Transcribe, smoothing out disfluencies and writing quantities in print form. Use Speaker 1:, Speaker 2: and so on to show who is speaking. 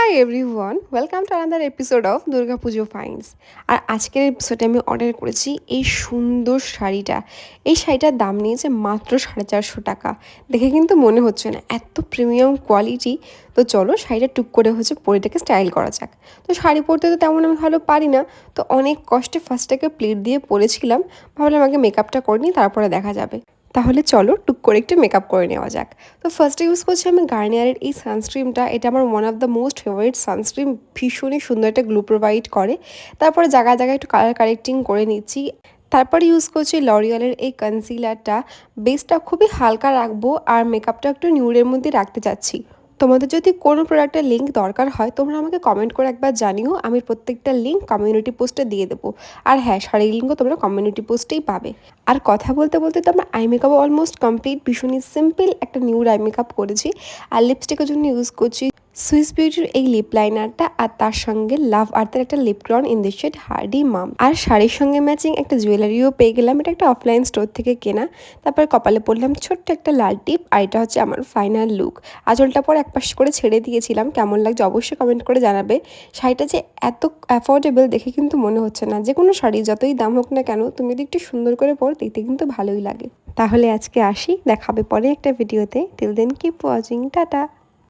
Speaker 1: Hi everyone, welcome to another episode of Durga Puja finds. আর আজকের এপিসোডে আমি অর্ডার করেছি এই সুন্দর শাড়িটা। এই শাড়িটার দাম নিয়েছে মাত্র 450 টাকা। দেখে কিন্তু মনে হচ্ছে না এত প্রিমিয়াম কোয়ালিটি। তো চলো শাড়িটা টুক করে পরে এটাকে স্টাইল করা যাক। তো শাড়ি পরতে তো তেমন আমি ভালো পারি না, তো অনেক কষ্টে ফার্স্টটাকে প্লেট দিয়ে পরেছিলাম। ভাবলাম আগে মেকআপটা করে নিই, তারপরে দেখা যাবে। তাহলে চলো টুক করে একটু মেকআপ করে নেওয়া যাক। তো ফার্স্টে ইউজ করছি আমি গার্নিয়ারের এই সানস্ক্রিমটা। এটা আমার one of the most favourite সানস্ক্রিম। ভীষণই সুন্দর একটা গ্লো প্রোভাইড করে। তারপরে জায়গায় জায়গায় একটু কালার কারেক্টিং করে নিচ্ছি। তারপরে ইউজ করছি লরিয়ালের এই কনসিলারটা। বেসটা খুবই হালকা রাখবো আর মেকআপটা একটু নিউডের মধ্যে রাখতে চাচ্ছি। তোমাদের যদি কোনো প্রোডাক্টের লিঙ্ক দরকার হয় তোমরা আমাকে কমেন্ট করে একবার জানিও, আমি প্রত্যেকটা লিঙ্ক কমিউনিটি পোস্টে দিয়ে দেবো। আর হ্যাঁ, শাড়ির লিঙ্কও তোমরা কমিউনিটি পোস্টেই পাবে। আর কথা বলতে বলতে তো আমার আই মেকআপ অলমোস্ট কমপ্লিট। ভীষণই সিম্পল একটা নিউড আই মেকআপ করেছি। আর লিপস্টিকের জন্য ইউজ করছি সুইস বিউটির এই লিপ লাইনারটা, আর তার সঙ্গে লাভ আর্থের একটা lip gloss in the shade hardy mum. আর শাড়ির সঙ্গে ম্যাচিং একটা জুয়েলারিও পেয়ে গেলাম, এটা একটা অফলাইন স্টোর থেকে কেনা। তারপর কপালে পরলাম ছোট্ট একটা লাল টিপ, আর এটা হচ্ছে আমার ফাইনাল লুক। আঁচলটা পর একপাশ করে ছেড়ে দিয়েছিলাম, কেমন লাগছে অবশ্যই কমেন্ট করে জানাবে। শাড়িটা যে এত অ্যাফোর্ডেবল দেখে কিন্তু মনে হচ্ছে না। যে কোনো শাড়ি যতই দাম হোক না কেন, তুমি যদি একটু সুন্দর করে পরো দেখতে কিন্তু ভালোই লাগে। তাহলে আজকে আসি, দেখাবে পরে একটা ভিডিওতে। Till then keep watching, tata.